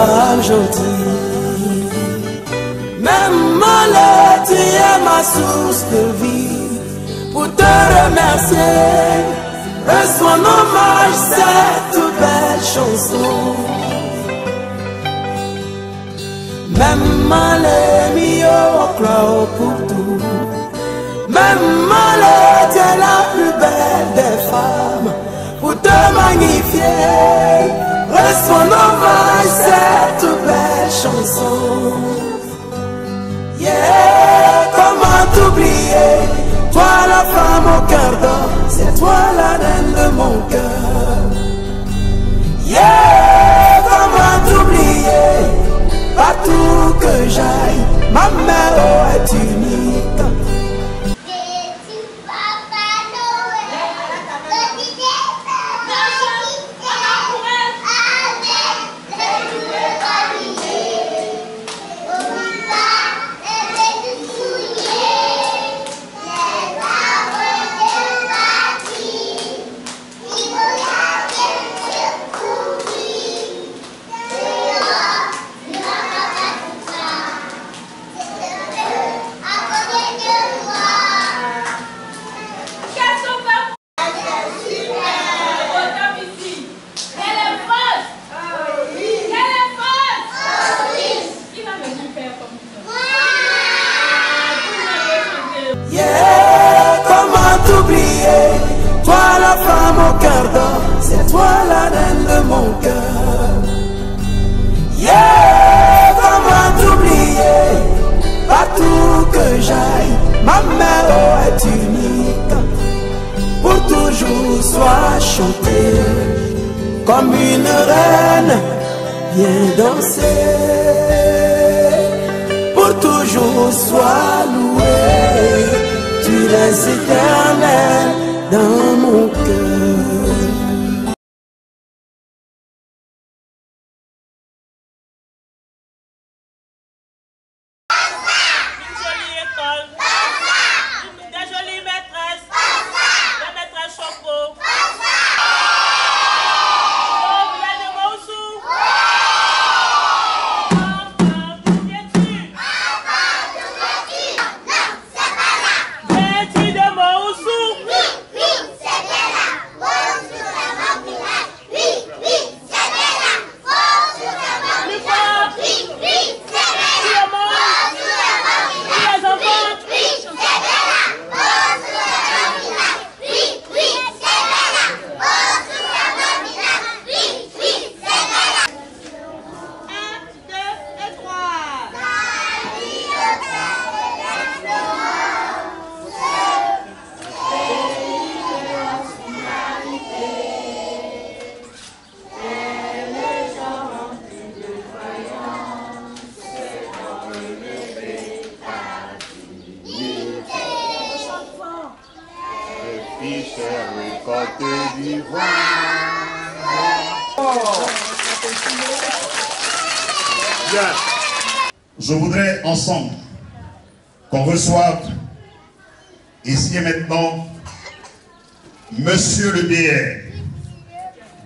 aujourd'hui. Même malade, tu es ma source de vie. Pour te remercier, reçois en hommage cette belle chanson. Même malade, mio crois pour tout. Même malade, tu es la plus belle des femmes. Pour te magnifier, reçois en hommage cette belle chanson. Yeah, comment t'oublier, toi la femme au cœur d'or, c'est toi la reine de mon cœur. Yeah, comment t'oublier, partout que j'aille, ma mère est unique. Toi la femme au cœur d'or, c'est toi la reine de mon cœur. Yeah, comment t'oublier, partout que j'aille, ma mère est unique. Pour toujours sois chantée, comme une reine, viens danser. Pour toujours sois louée, tu restes éternel dans mon cœur. Une jolie école, des jolies maîtresses, des maîtresses chapeaux. Bien. Je voudrais ensemble qu'on reçoive ici et maintenant Monsieur le DR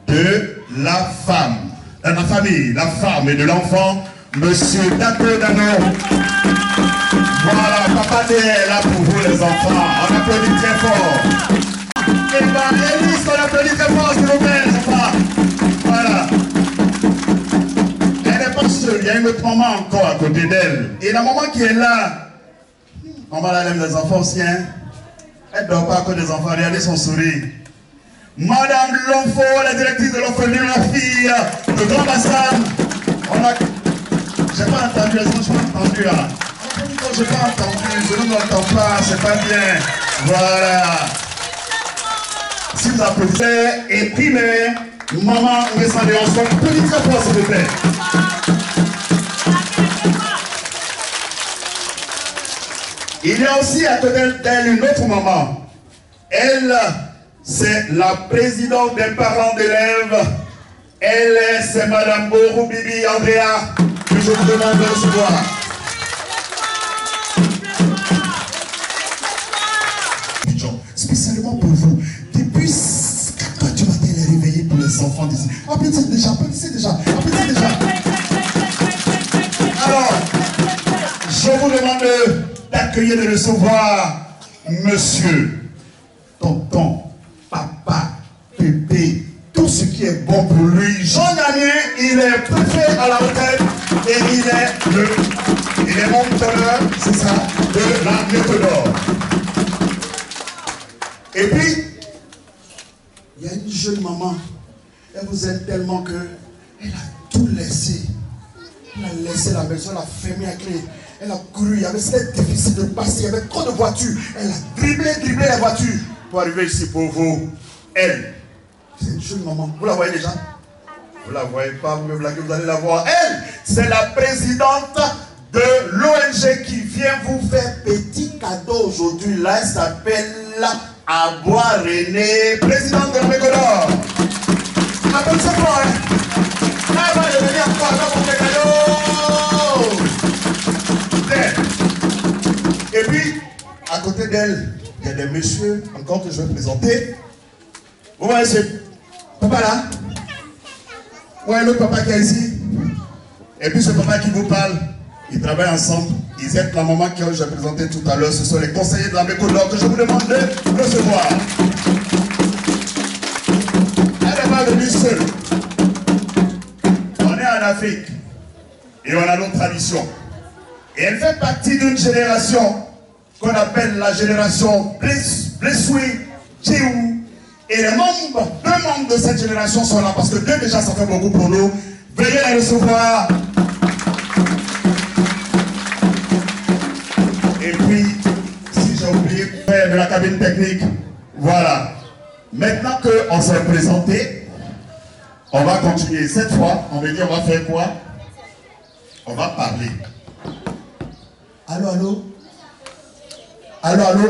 de la femme, de la famille, la femme et de l'enfant, Monsieur Dato Dano. Voilà, Papa DR est là pour vous les enfants. On applaudit très fort. Et bien, Élise, on applaudit très fort, s'il vous plaît, les enfants. Voilà. Elle n'est pas seule, il y a une autre maman encore à côté d'elle. Et la maman qui est là, on va la laisser les enfants aussi, hein. Elle ne dort pas à cause des enfants, regardez son sourire. Madame Lomfo, la directrice de l'orphelinat, la fille de Grand Bassam. On a... J'ai pas entendu, les enfants, je n'ai pas entendu là. Je n'ai pas entendu, je ne m'entends pas, c'est pas bien. Voilà. Si vous applaudissez, et puis mais, maman, descendez ensemble, applaudissez très fort s'il vous plaît. Il y a aussi à côté d'elle une autre maman. Elle, c'est la présidente des parents d'élèves. Elle, c'est Madame Borou Bibi Andrea, que je vous demande de recevoir. Spécialement pour vous, depuis 4 heures du matin, elle est réveillée pour les enfants d'ici. Applaudissez déjà, applaudissez déjà, applaudissez déjà. demande d'accueillir et de recevoir monsieur, tonton, papa, pépé, tout ce qui est bon pour lui. Jean Gagné, il est préfet à la retraite et il est membre d'honneur, c'est ça, de la Méthodore. Et puis, il y a une jeune maman, elle vous aime tellement que elle a tout laissé. Elle a laissé la maison, elle a fermé la clé. Elle a couru, il y avait c'était difficile de passer, il y avait trop de voitures. Elle a dribblé la voiture pour arriver ici pour vous. Elle, c'est une jeune maman. Vous la voyez déjà? Vous la voyez pas, vous me blaguez, vous allez la voir. Elle, c'est la présidente de l'ONG qui vient vous faire petit cadeau aujourd'hui. Là, elle s'appelle Aboua René, présidente de la Méthodore. Applaudissez fort, hein? Elle va devenir encore dans mon cadeau. Et puis, à côté d'elle, il y a des messieurs encore que je vais présenter. Vous voyez ce papa là? Ouais, l'autre papa qui est ici. Et puis ce papa qui vous parle, ils travaillent ensemble. Ils aident la maman que j'ai présentée tout à l'heure. Ce sont les conseillers de la Méthodore que je vous demande de recevoir. Elle n'est pas venue seule. On est en Afrique et on a nos traditions. Et elle fait partie d'une génération qu'on appelle la génération Blessui, Tchéou. Et les membres, 2 membres de cette génération sont là parce que 2 déjà ça fait beaucoup pour nous. Veuillez les recevoir. Et puis, si j'ai oublié de la cabine technique, voilà. Maintenant qu'on s'est présenté, on va continuer. Cette fois, on va dire on va faire quoi? On va parler. Allô, allô? Allô, allô?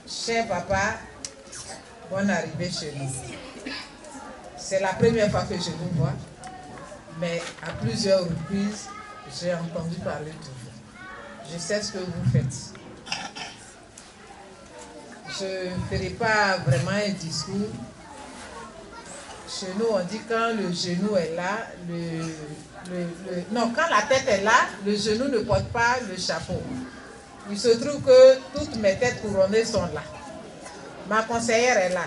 Cher papa, bonne arrivée chez nous. C'est la première fois que je vous vois, mais à plusieurs reprises, j'ai entendu parler de vous. Je sais ce que vous faites. Je ne ferai pas vraiment un discours. Chez nous, on dit quand le genou est là, non, quand la tête est là, le genou ne porte pas le chapeau. Il se trouve que toutes mes têtes couronnées sont là. Ma conseillère est là.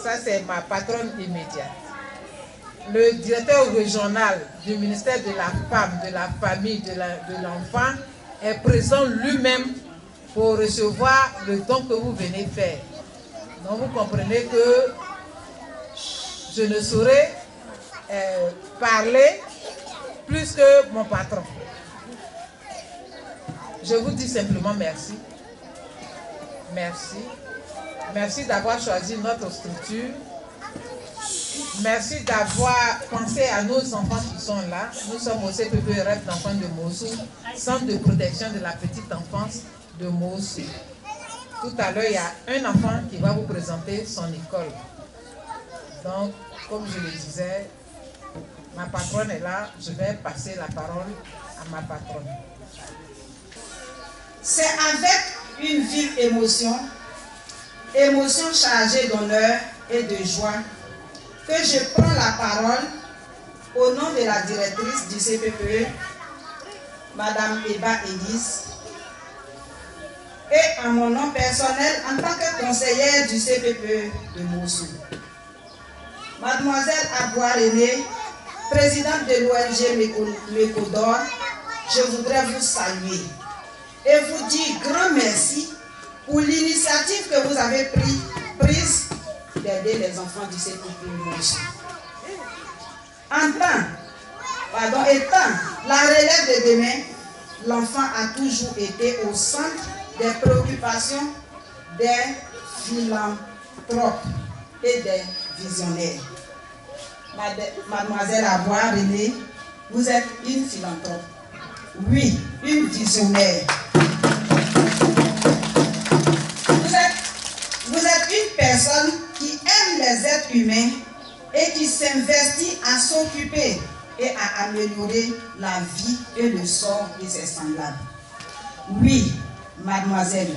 Ça, c'est ma patronne immédiate. Le directeur régional du ministère de la Femme, de la Famille, de l'Enfant est présent lui-même pour recevoir le don que vous venez faire. Donc, vous comprenez que je ne saurais parler plus que mon patron. Je vous dis simplement merci. Merci. Merci d'avoir choisi notre structure. Merci d'avoir pensé à nos enfants qui sont là. Nous sommes au CPP Rêve d'enfants de Mossou, centre de protection de la petite enfance de Mossou. Tout à l'heure, il y a un enfant qui va vous présenter son école. Donc, comme je le disais, ma patronne est là. Je vais passer la parole à ma patronne. C'est avec une vive émotion chargée d'honneur et de joie, que je prends la parole au nom de la directrice du CPPE, Madame Eba Elise, et à mon nom personnel en tant que conseillère du CPPE de Mossou. Mademoiselle Aboua René, présidente de l'ONG Méthodore, je voudrais vous saluer et vous dire grand merci pour l'initiative que vous avez prise d'aider les enfants du CPPE Mossou. Étant la relève de demain, l'enfant a toujours été au centre des préoccupations des philanthropes et des visionnaires. Mademoiselle Aboua René, vous êtes une philanthrope. Oui, une visionnaire. Vous êtes une personne qui aime les êtres humains et qui s'investit à s'occuper et à améliorer la vie et le sort de ses semblables. Oui, mademoiselle,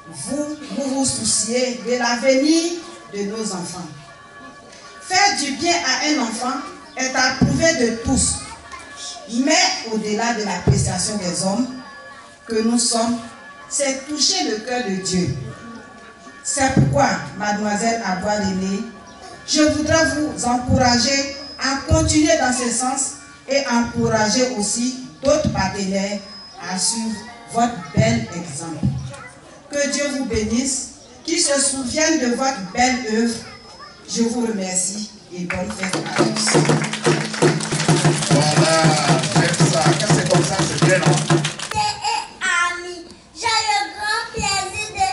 vous vous souciez de l'avenir de nos enfants. Faire du bien à un enfant est approuvé de tous, mais au-delà de l'appréciation des hommes que nous sommes, c'est toucher le cœur de Dieu. C'est pourquoi, mademoiselle Aboua-René, je voudrais vous encourager à continuer dans ce sens et encourager aussi d'autres partenaires à suivre votre bel exemple. Que Dieu vous bénisse, qu'ils se souviennent de votre belle œuvre. Je vous remercie et bonne fête à tous. Voilà, j'aime ça. Quand c'est comme ça, c'est bien, non? Amis, j'ai le grand plaisir de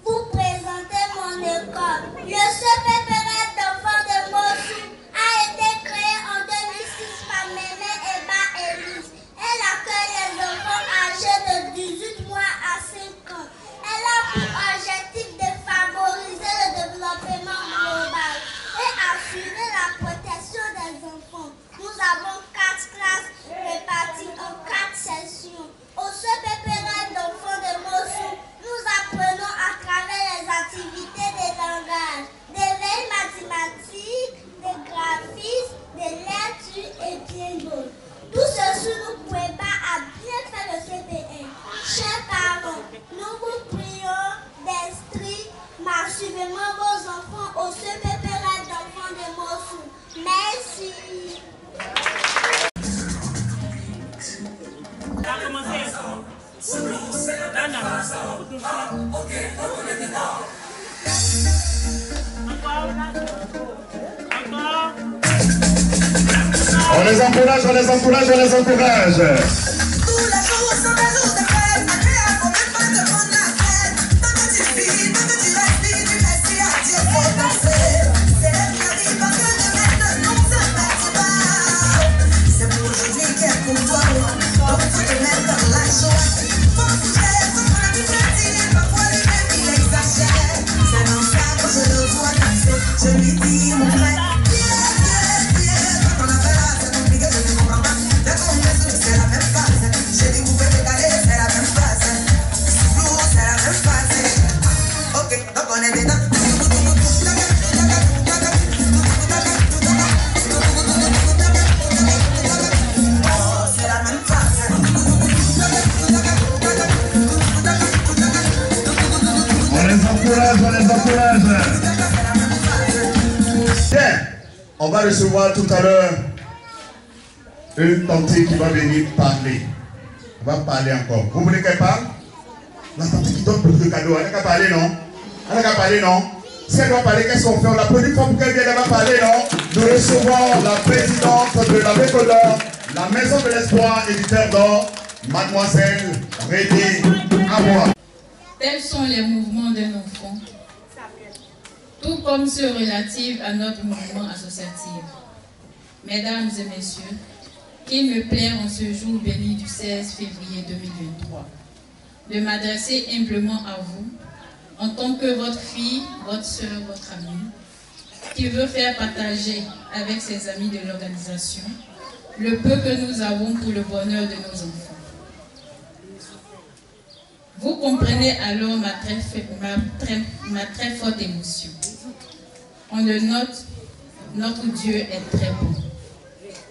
vous présenter mon école. Le CPPRS d'enfants de Mossou a été créé en 2006 par Mémé Eba Elise. Elle accueille les enfants âgés de 18 mois à 5 ans. Elle a pour objectif de favoriser le développement global et assurer la protection des enfants. Nous avons 4 classes réparties en 4 sessions. Au CPPRS d'enfants de Mossou, nous apprenons à travers les activités de langage, des veilles mathématiques, des graphismes, des lectures et bien d'autres. Tout ceci nous prépare à bien faire le CPN. Chers parents, nous vous prions d'inscrire massivement vos enfants au CPPRS d'enfants de Mossou. Merci. Ça a commencé. Encore. On les encourage, on les encourage, on les encourage. Tous les jours sont des jours de fête. Agréable, faut même pas te prendre la tête. Tant que tu vis, tant que tu respires, tu merci à Dieu pour danser. C'est la vie parce que de maintenant, ça ne passe pas. C'est pour aujourd'hui qui est pour toi. Donc faut te mettre dans la joie. Faut bouger, faut prendre du plaisir. Parfois les mêmes, il exagère. C'est dans ça que je le vois danser. Je lui dis, mon frère. On les encourage. Tiens, on va recevoir tout à l'heure une tante qui va venir parler. On va parler encore. Vous voulez qu'elle parle? La tante qui donne plus de cadeaux. Elle n'a qu'à parler, non? Elle n'a qu'à parler, non? Si elle doit parler, qu'est-ce qu'on fait? On l'applaudit pour qu'elle vienne, elle va parler, non? Nous recevons la présidente de la Bécodor, la Maison de l'Espoir éditeur d'or, mademoiselle René Aboua. Tels sont les mouvements d'un enfant, tout comme ceux relatifs à notre mouvement associatif. Mesdames et messieurs, qu'il me plaît en ce jour béni du 16 février 2023 de m'adresser humblement à vous, en tant que votre fille, votre soeur, votre amie, qui veut faire partager avec ses amis de l'organisation le peu que nous avons pour le bonheur de nos enfants. Vous comprenez alors ma très forte émotion. On le note, notre Dieu est très bon.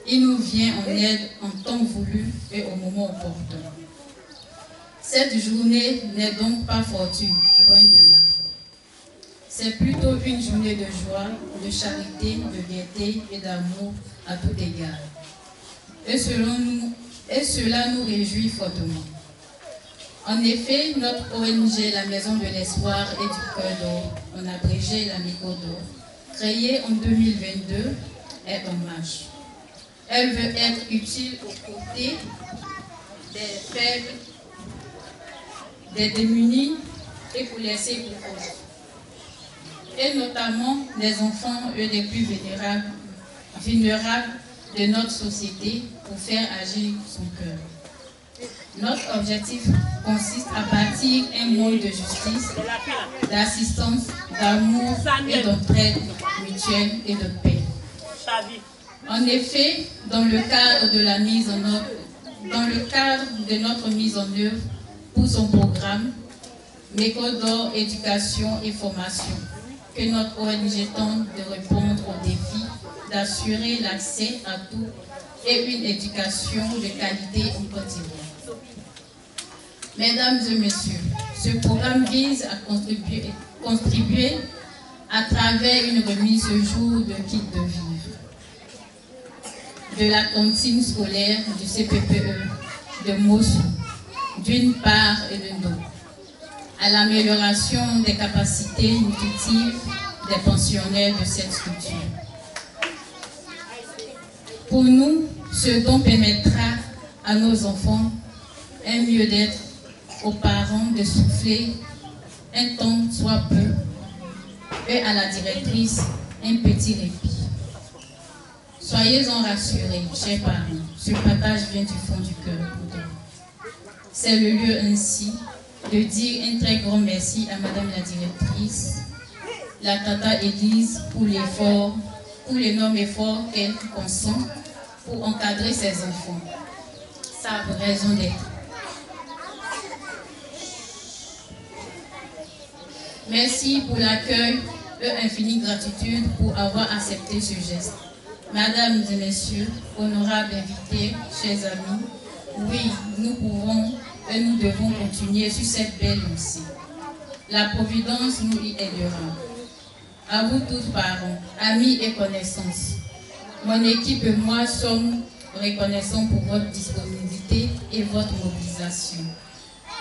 Il nous vient en aide en temps voulu et au moment opportun. Cette journée n'est donc pas fortuite, loin de là. C'est plutôt une journée de joie, de charité, de gaieté et d'amour à tout égard. Et cela nous réjouit fortement. En effet, notre ONG, la Maison de l'Espoir et du Cœur d'Or, en abrégé la Bécodor, créée en 2022, est en marche. Elle veut être utile aux côtés des faibles, des démunis et pour laisser pour autres. Et notamment les enfants, eux, les plus vulnérables de notre société pour faire agir son cœur. Notre objectif consiste à bâtir un monde de justice, d'assistance, d'amour et d'entraide mutuelle et de paix. En effet, dans le cadre de notre mise en œuvre pour son programme Bécodor Éducation et Formation, que notre ONG tente de répondre au défi d'assurer l'accès à tous et une éducation de qualité en Côte d'Ivoire. Mesdames et messieurs, ce programme vise à contribuer à travers une remise au jour de kit de vivre, de la cantine scolaire du CPPE de Mossou, d'une part et de l'autre, à l'amélioration des capacités nutritives des pensionnaires de cette structure. Pour nous, ce don permettra à nos enfants un mieux-être, aux parents de souffler un temps soit peu, et à la directrice un petit répit. Soyez-en rassurés, chers parents, ce partage vient du fond du cœur pour nous. C'est le lieu ainsi de dire un très grand merci à Madame la directrice, la Tata Élise, pour l'effort, pour l'énorme effort qu'elle consent pour encadrer ses enfants. Ça a raison d'être. Merci pour l'accueil et infinie gratitude pour avoir accepté ce geste. Mesdames et messieurs, honorables invités, chers amis, oui, nous pouvons et nous devons continuer sur cette belle lancée. La Providence nous y aidera. À vous tous parents, amis et connaissances, mon équipe et moi sommes reconnaissants pour votre disponibilité et votre mobilisation.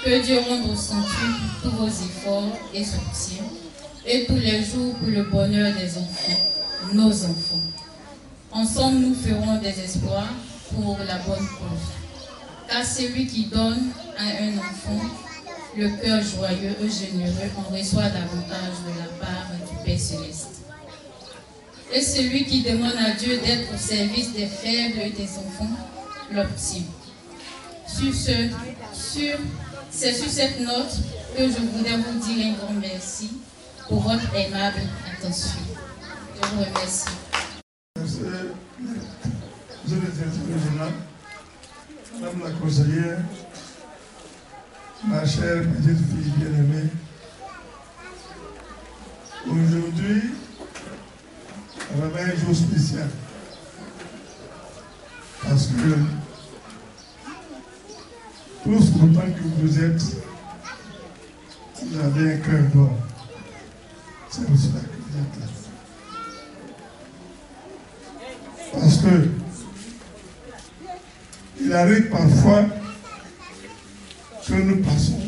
Que Dieu rende au centuple tous vos efforts et soutiens, et tous les jours pour le bonheur des enfants, nos enfants. Ensemble, nous ferons des exploits pour la bonne cause. Car celui qui donne à un enfant le cœur joyeux et généreux en reçoit davantage de la part du Père Céleste. Et celui qui demande à Dieu d'être au service des faibles et des enfants l'obtient. C'est sur cette note que je voudrais vous dire un grand merci pour votre aimable attention. Je vous remercie. Merci, monsieur le directeur régional, madame la conseillère, ma chère petite fille bien-aimée. Aujourd'hui, on avait un jour spécial parce que tous autant que vous êtes, vous avez un cœur d'or. C'est pour cela que vous êtes là. Parce que il arrive parfois que nous passons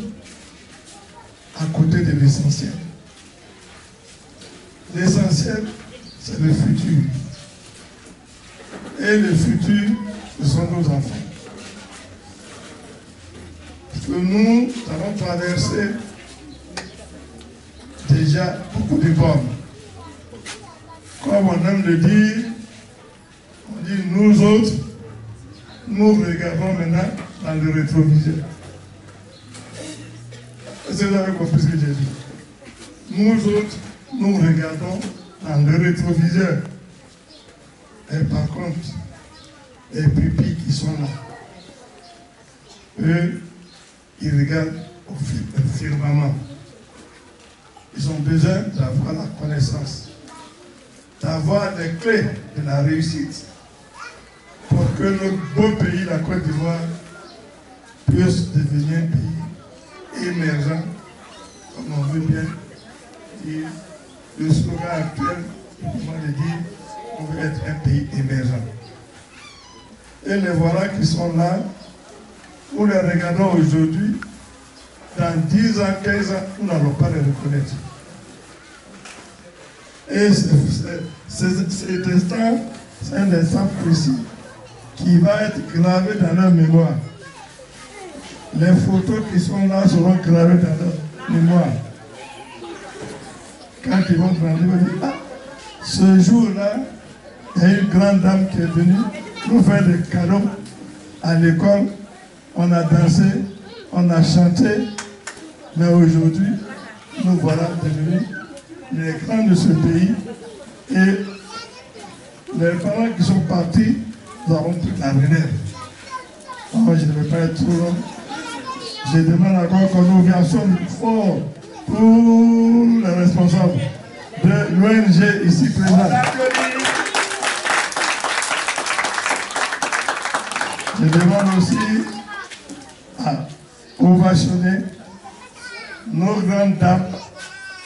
à côté de l'essentiel. L'essentiel, c'est le futur. Et le futur, ce sont nos enfants. Parce que nous avons traversé déjà beaucoup de bornes. Comme on aime le dire, on dit nous autres, nous regardons maintenant dans le rétroviseur. Est-ce que vous avez compris ce que j'ai dit? Nous autres, nous regardons dans le rétroviseur. Et par contre, les pupilles qui sont là, eux, ils regardent au firmament. Ils ont besoin d'avoir la connaissance, d'avoir les clés de la réussite pour que notre beau pays, la Côte d'Ivoire, puisse devenir un pays émergent, comme on veut bien dire. Le slogan actuel, comment le dire, on veut être un pays émergent. Et les voilà qui sont là, nous les regardons aujourd'hui, dans 10 ans, 15 ans, nous n'allons pas les reconnaître. Et cet instant, c'est un instant précis qui va être gravé dans leur mémoire. Les photos qui sont là seront gravées dans leur mémoire. Quand ils vont grandir, ils vont dire, ah, ce jour-là, il y a une grande dame qui est venue nous faire des cadeaux à l'école. On a dansé, on a chanté, mais aujourd'hui, nous voilà devenus les grands de ce pays. Et les parents qui sont partis, nous avons pris la relève. Alors, je ne vais pas être trop long. Je demande encore qu'on nous vienne fort pour les responsables de l'ONG ici présents. Je demande aussi à ovationner nos grandes dames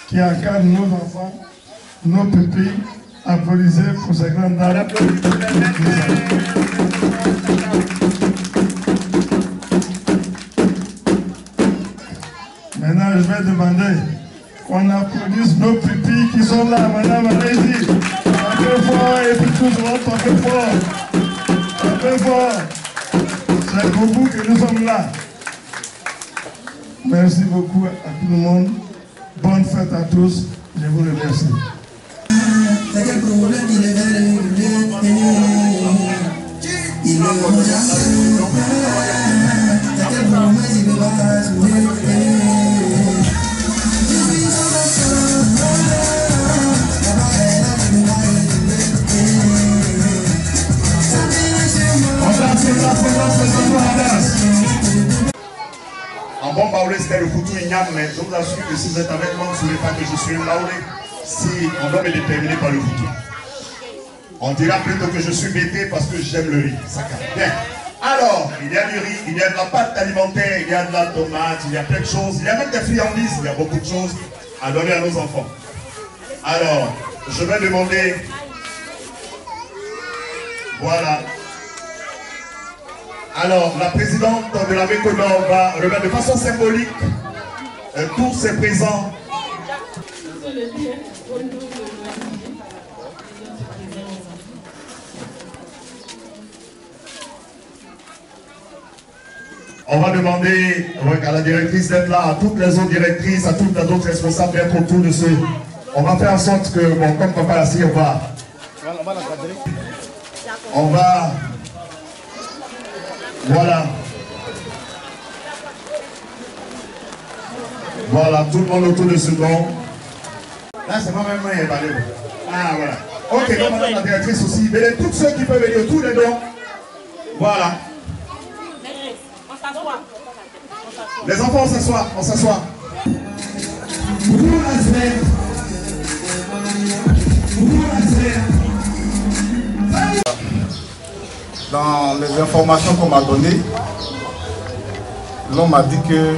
qui encadrent nos enfants, nos pupilles. Applaudissez pour ces grandes dames. Maintenant, je vais demander qu'on applaudisse nos pupilles qui sont là. Madame, allez-y. Un peu fort et puis tous rentrent un peu fort. Un peu fort. C'est pour vous que nous sommes là. Merci beaucoup à tout le monde. Bonne fête à tous. Je vous remercie. En bon baoulé, c'était le Foutou Ignam, mais je vous assure que si vous êtes avec moi, vous ne saurez pas que je suis un baoulé si on doit me déterminer par le Foutou. On dira plutôt que je suis bêté parce que j'aime le riz. Ça calme. Bien. Alors, il y a du riz, il y a de la pâte alimentaire, il y a de la tomate, il y a plein de choses, il y a même des friandises, il y a beaucoup de choses à donner à nos enfants. Alors, je vais demander, voilà. Alors, la présidente de la Méconor va remettre de façon symbolique tous ses présents. On va demander à la directrice d'être là, à toutes les autres directrices, à toutes les autres responsables d'être autour de ce. On va faire en sorte que, bon, comme Papa l'a dit, on va. Voilà. Voilà, tout le monde autour de ce banc. Là, c'est moi-même qui ai parlé. Ah, voilà. Ok, donc madame la directrice aussi. Mais tous ceux qui peuvent venir autour des dons. Voilà. Les enfants, on s'assoit, on s'assoit. Dans les informations qu'on m'a données, l'on m'a dit que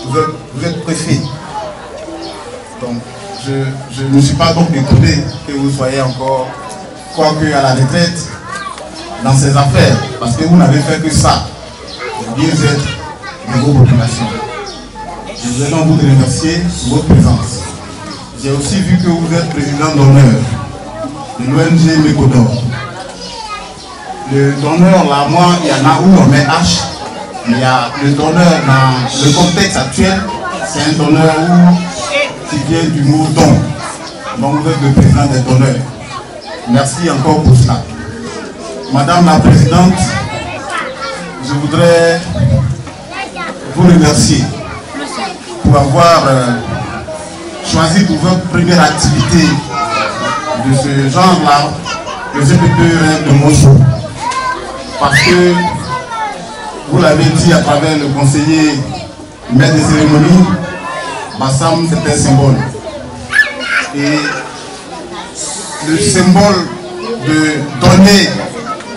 vous êtes préfet. Donc, je ne suis pas donc étonné que vous soyez encore, quoique à la retraite, dans ces affaires, parce que vous n'avez fait que ça, le bien-être de vos populations. Je voulais donc vous remercier pour votre présence. J'ai aussi vu que vous êtes président d'honneur de l'ONG Méconor. Le donneur, là, moi, il y en a où on met H, mais il y a le donneur dans le contexte actuel, c'est un donneur qui vient du mot don. Donc vous êtes le président des donneurs. Merci encore pour cela. Madame la présidente, je voudrais vous remercier pour avoir choisi pour votre première activité de ce genre-là, le CPP de Mosso. Parce que, vous l'avez dit à travers le conseiller maître des cérémonies, Bassam c'est un symbole. Et le symbole de donner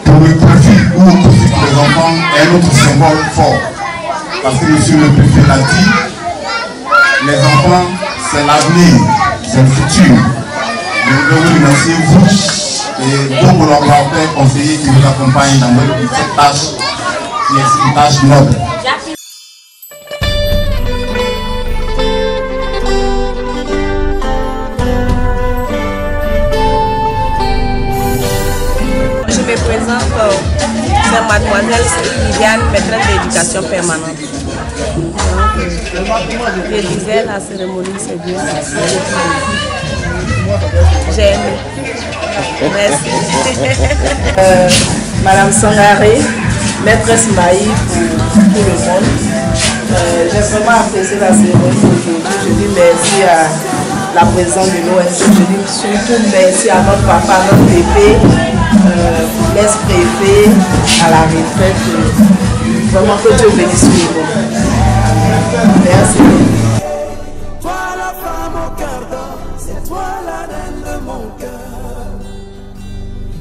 pour le profit ou au profit des enfants est un autre symbole fort. Parce que monsieur le préfet l'a dit, les enfants c'est l'avenir, c'est le futur. Je voudrais vous remercier, vous et vos collaborateurs conseillers qui vous accompagnent dans cette tâche qui est une tâche noble. Je me présente, c'est mademoiselle Viviane, maîtresse d'éducation permanente. Je disais la cérémonie c'est bien. J'ai aimé. Merci. Madame Sangaré, maîtresse Maï pour tout le monde. J'ai vraiment apprécié la cérémonie aujourd'hui. Je dis merci à la présidente de l'ONG. Je dis surtout merci à notre papa, à notre bébé, l'ex-préfet, à la retraite. Vraiment que Dieu bénisse tout le monde. Merci. Toi la femme au cœur d'or, c'est toi la reine de mon cœur.